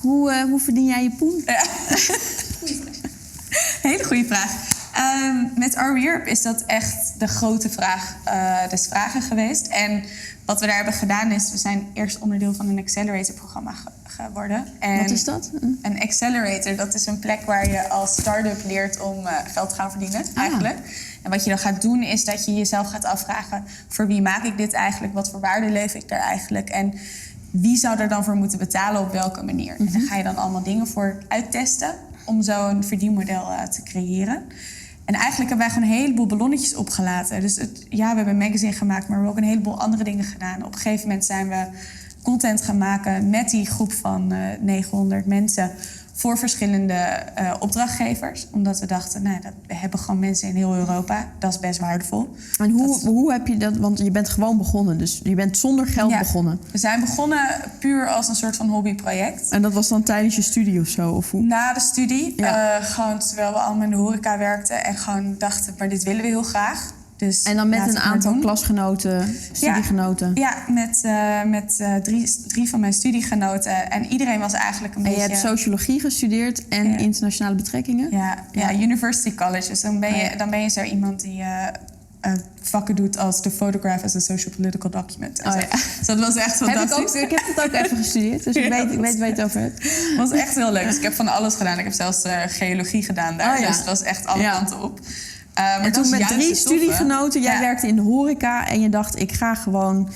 Hoe verdien jij je poen? Ja. Hele goede vraag. Met Are We Europe is dat echt de grote vraag des vragen geweest. En wat we daar hebben gedaan is, we zijn eerst onderdeel van een accelerator-programma geworden. En wat is dat? Een accelerator, dat is een plek waar je als start-up leert om geld te gaan verdienen, eigenlijk. En wat je dan gaat doen, is dat je jezelf gaat afvragen, voor wie maak ik dit eigenlijk? Wat voor waarde leef ik daar eigenlijk? En wie zou er dan voor moeten betalen, op welke manier? En daar ga je dan allemaal dingen voor uittesten om zo een verdienmodel te creëren. En eigenlijk hebben wij gewoon een heleboel ballonnetjes opgelaten. Dus we hebben een magazine gemaakt, maar we hebben ook een heleboel andere dingen gedaan. Op een gegeven moment zijn we content gaan maken met die groep van 900 mensen voor verschillende opdrachtgevers. Omdat we dachten, we hebben gewoon mensen in heel Europa. Dat is best waardevol. En hoe heb je dat? Want je bent gewoon begonnen, dus je bent zonder geld begonnen. We zijn begonnen puur als een soort van hobbyproject. En dat was dan tijdens je studie of zo? Of hoe? Na de studie, gewoon terwijl we allemaal in de horeca werkten en gewoon dachten, maar dit willen we heel graag. Dus en dan met een aantal klasgenoten, studiegenoten? Ja, met drie van mijn studiegenoten. En iedereen was eigenlijk een beetje... En je hebt sociologie gestudeerd en internationale betrekkingen? Ja, University College. Dus dan ben je zo iemand die vakken doet als The Photograph as a Social-Political Document. Dus dat was echt fantastisch. Ik heb het ook even gestudeerd, dus ik weet waar je het over hebt. Het was echt heel leuk. Dus ik heb van alles gedaan. Ik heb zelfs geologie gedaan daar. Dus het was echt alle kanten op. En toen met 3 studiegenoten, jij werkte in de horeca en je dacht, ik ga gewoon,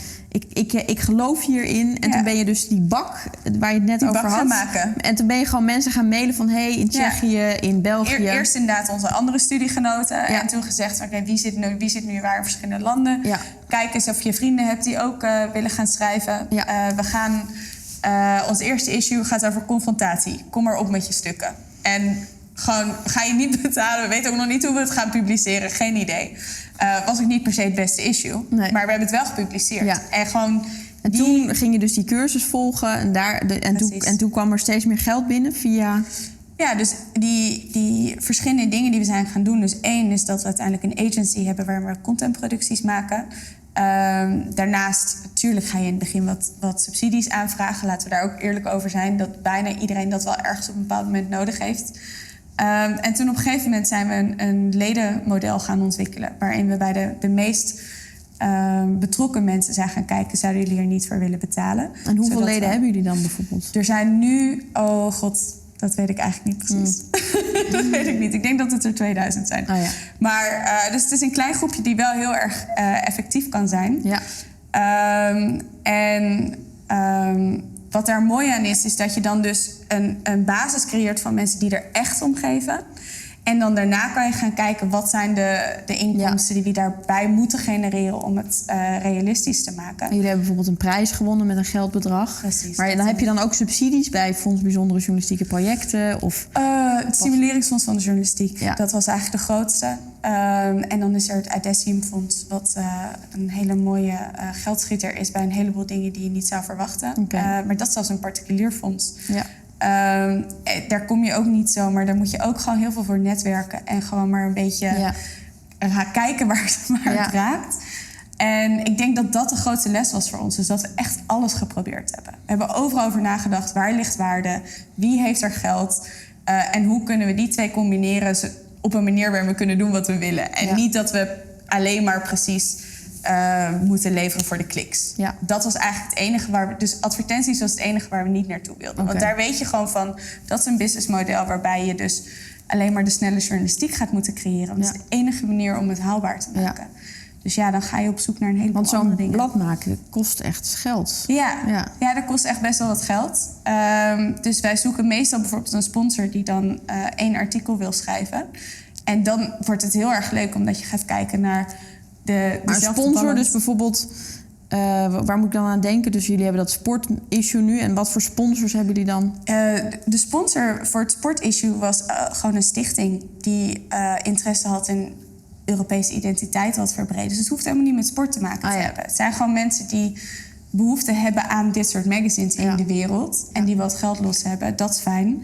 ik geloof hierin. En toen ben je dus die bak waar je het net over had gaan maken. En toen ben je gewoon mensen gaan mailen van in Tsjechië, in België. Eerst inderdaad onze andere studiegenoten. En toen gezegd, oké, wie zit nu waar in verschillende landen? Kijk eens of je vrienden hebt die ook willen gaan schrijven. We gaan, ons eerste issue gaat over confrontatie. Kom maar op met je stukken. En gewoon, ga je niet betalen. We weten ook nog niet hoe we het gaan publiceren. Geen idee. Was ook niet per se het beste issue. Nee. Maar we hebben het wel gepubliceerd. En gewoon... toen ging je dus die cursus volgen. En toen kwam er steeds meer geld binnen via... Ja, dus die verschillende dingen die we zijn gaan doen. Dus 1 is dat we uiteindelijk een agency hebben waar we contentproducties maken. Daarnaast, natuurlijk ga je in het begin wat subsidies aanvragen. Laten we daar ook eerlijk over zijn. Dat bijna iedereen dat wel ergens op een bepaald moment nodig heeft. En toen op een gegeven moment zijn we een ledenmodel gaan ontwikkelen. Waarin we bij de meest betrokken mensen zijn gaan kijken, zouden jullie er niet voor willen betalen? En hoeveel leden hebben jullie dan bijvoorbeeld? Er zijn nu, oh god, dat weet ik eigenlijk niet precies. Dat weet ik niet. Ik denk dat het er 2000 zijn. Maar dus het is een klein groepje die wel heel erg effectief kan zijn. Wat daar mooi aan is dat je dan dus een basis creëert van mensen die er echt om geven. En dan daarna kan je gaan kijken, wat zijn de inkomsten die we daarbij moeten genereren om het realistisch te maken. Jullie hebben bijvoorbeeld een prijs gewonnen met een geldbedrag. Precies. Maar dan heb je dan ook subsidies bij Fonds Bijzondere Journalistieke Projecten? Of het Stimuleringsfonds van de Journalistiek. Dat was eigenlijk de grootste. En dan is er het Adessium-fonds, wat een hele mooie geldschieter is bij een heleboel dingen die je niet zou verwachten. Maar dat is zelfs een particulier fonds. Daar kom je ook niet zo, maar daar moet je ook gewoon heel veel voor netwerken. En gewoon maar een beetje kijken waar het raakt. En ik denk dat dat de grootste les was voor ons. Dus dat we echt alles geprobeerd hebben. We hebben overal over nagedacht. Waar ligt waarde? Wie heeft er geld? En hoe kunnen we die twee combineren op een manier waar we kunnen doen wat we willen. En niet dat we alleen maar precies moeten leveren voor de kliks. Dat was eigenlijk het enige waar we... Dus advertenties was het enige waar we niet naartoe wilden. Want daar weet je gewoon van... Dat is een businessmodel waarbij je dus alleen maar de snelle journalistiek gaat moeten creëren. Dat is de enige manier om het haalbaar te maken. Dus dan ga je op zoek naar een heleboel andere dingen. Want zo'n blad maken kost echt geld. Ja, dat kost echt best wel wat geld. Dus wij zoeken meestal bijvoorbeeld een sponsor die dan 1 artikel wil schrijven. En dan wordt het heel erg leuk omdat je gaat kijken naar de sponsor, balans. dus bijvoorbeeld... waar moet ik dan aan denken? Dus jullie hebben dat sportissue nu. En wat voor sponsors hebben jullie dan? De sponsor voor het sportissue was gewoon een stichting die interesse had in Europese identiteit wat verbreden. Dus het hoeft helemaal niet met sport te maken te hebben. Het zijn gewoon mensen die behoefte hebben aan dit soort magazines in de wereld. En die wat geld los hebben. Dat is fijn.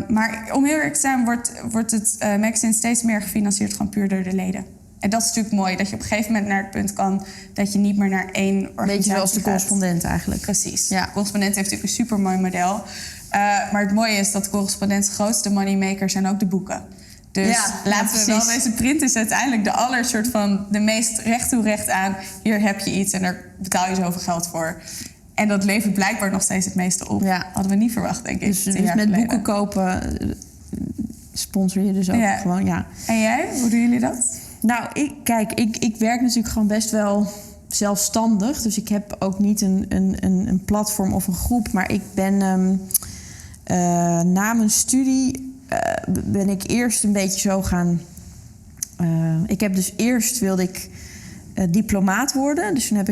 Maar om heel eerlijk te zijn wordt het magazine steeds meer gefinancierd gewoon puur door de leden. En dat is natuurlijk mooi, dat je op een gegeven moment naar het punt kan dat je niet meer naar één organisatie gaat. Beetje zoals de correspondent eigenlijk. Precies. De correspondent heeft natuurlijk een supermooi model. Maar het mooie is dat Correspondent's grootste moneymaker zijn ook de boeken. Dus laten we wel deze print is uiteindelijk de meest recht toe recht aan. Hier heb je iets en daar betaal je zoveel geld voor. En dat levert blijkbaar nog steeds het meeste op. Ja. Hadden we niet verwacht, denk ik. Dus met boeken kopen sponsor je dus ook gewoon, ja. En jij? Hoe doen jullie dat? Nou, ik werk natuurlijk gewoon best wel zelfstandig. Dus ik heb ook niet een platform of een groep. Maar ik ben na mijn studie ben ik eerst een beetje zo gaan... wilde ik diplomaat worden. Dus toen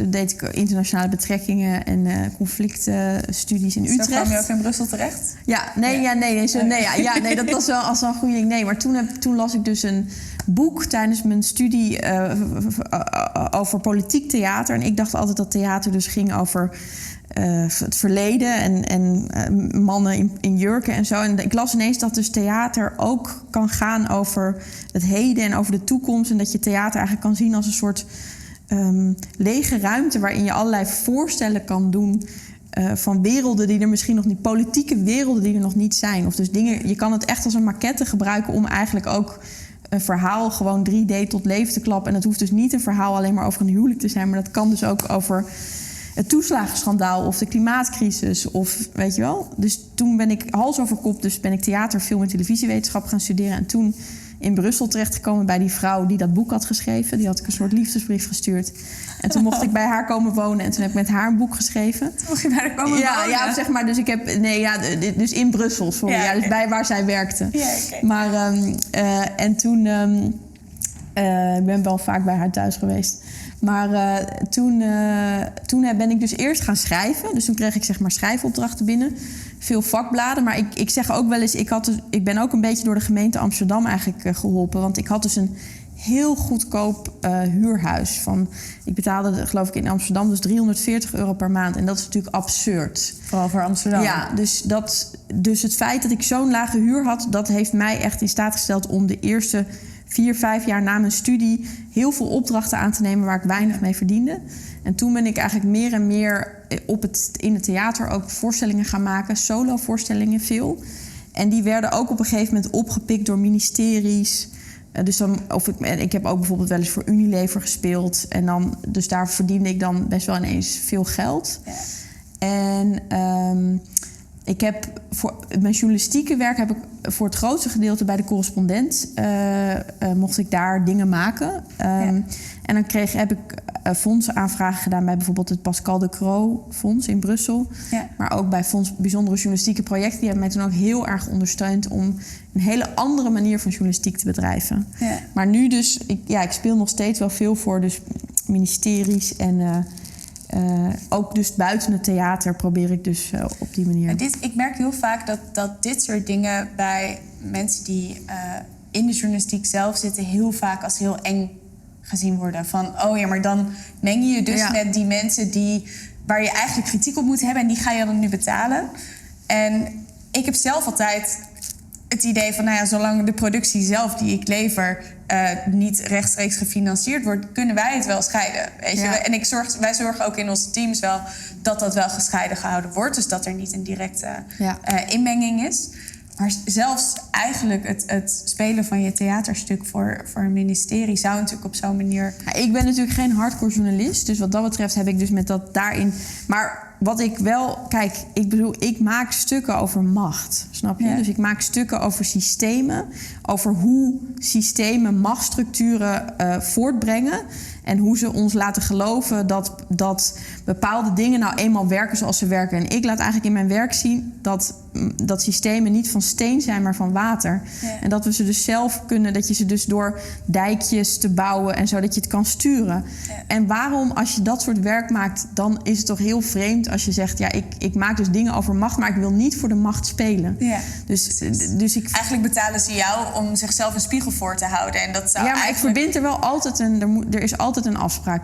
deed ik internationale betrekingen en conflictstudies in Utrecht. Zo kwam je ook in Brussel terecht? Nee, dat was wel als een goede ding. Nee, maar toen las ik dus een boek tijdens mijn studie over politiek theater. En ik dacht altijd dat theater dus ging over het verleden en mannen in jurken en zo. En ik las ineens dat dus theater ook kan gaan over het heden en over de toekomst. En dat je theater eigenlijk kan zien als een soort lege ruimte waarin je allerlei voorstellen kan doen van werelden die er misschien nog niet, politieke werelden die er nog niet zijn. Of dus dingen, je kan het echt als een maquette gebruiken om eigenlijk ook een verhaal gewoon 3D tot leven te klappen. En dat hoeft dus niet een verhaal alleen maar over een huwelijk te zijn, maar dat kan dus ook over het toeslagenschandaal of de klimaatcrisis of weet je wel. Dus toen ben ik hals over kop, dus ben ik theater, film en televisiewetenschap gaan studeren. En toen in Brussel terechtgekomen bij die vrouw die dat boek had geschreven. Die had ik een soort liefdesbrief gestuurd. En toen mocht ik bij haar komen wonen en toen heb ik met haar een boek geschreven. Toen mocht je bij haar komen wonen? Ja, zeg maar. Dus ik heb, dus in Brussel, sorry. Ja, dus bij waar zij werkte. Ja, okay. Maar en toen, ik ben wel vaak bij haar thuis geweest. Maar toen ben ik dus eerst gaan schrijven. Dus toen kreeg ik zeg maar schrijfopdrachten binnen. Veel vakbladen. Maar ik zeg ook wel eens, ik ben ook een beetje door de gemeente Amsterdam eigenlijk geholpen. Want ik had dus een heel goedkoop huurhuis. Ik betaalde geloof ik in Amsterdam dus €340 per maand. En dat is natuurlijk absurd. Vooral voor Amsterdam. Ja, dus het feit dat ik zo'n lage huur had, dat heeft mij echt in staat gesteld om de eerste 4-5 jaar na mijn studie heel veel opdrachten aan te nemen waar ik weinig mee verdiende. En toen ben ik eigenlijk meer en meer in het theater ook voorstellingen gaan maken. Solo-voorstellingen veel. En die werden ook op een gegeven moment opgepikt door ministeries. Ik heb ook bijvoorbeeld wel eens voor Unilever gespeeld. En dus daar verdiende ik dan best wel ineens veel geld. Ja. En ik heb voor mijn journalistieke werk heb ik voor het grootste gedeelte bij de Correspondent mocht ik daar dingen maken. En dan heb ik fondsaanvragen gedaan bij bijvoorbeeld het Pascal de Croo Fonds in Brussel. Ja. Maar ook bij Fonds Bijzondere Journalistieke Projecten. Die hebben mij toen ook heel erg ondersteund om een hele andere manier van journalistiek te bedrijven. Ja. Maar nu dus, ik speel nog steeds wel veel voor dus ministeries en ook dus buiten het theater probeer ik dus op die manier. Ik merk heel vaak dat dit soort dingen bij mensen die in de journalistiek zelf zitten heel vaak als heel eng gezien worden. Van, oh ja, maar dan meng je je dus met die mensen waar je eigenlijk kritiek op moet hebben en die ga je dan nu betalen. En ik heb zelf altijd het idee van, zolang de productie zelf die ik lever niet rechtstreeks gefinancierd wordt, kunnen wij het wel scheiden. Weet je? En wij zorgen ook in onze teams wel dat wel gescheiden gehouden wordt. Dus dat er niet een directe inmenging is. Maar zelfs eigenlijk het spelen van je theaterstuk voor een ministerie zou natuurlijk op zo'n manier. Ik ben natuurlijk geen hardcore journalist. Dus wat dat betreft heb ik dus met dat daarin. Maar wat ik wel. Kijk, ik maak stukken over macht. Snap je? Ja. Dus ik maak stukken over systemen. Over hoe systemen machtsstructuren voortbrengen. En hoe ze ons laten geloven dat bepaalde dingen nou eenmaal werken zoals ze werken. En ik laat eigenlijk in mijn werk zien dat systemen niet van steen zijn, maar van water. Ja. En dat we ze dus zelf kunnen, dat je ze dus door dijkjes te bouwen en zo, dat je het kan sturen. Ja. En waarom, als je dat soort werk maakt, dan is het toch heel vreemd als je zegt, ik maak dus dingen over macht, maar ik wil niet voor de macht spelen. Ja. Dus eigenlijk betalen ze jou om zichzelf een spiegel voor te houden. En dat zou maar ik verbind er wel altijd er is altijd een afspraak.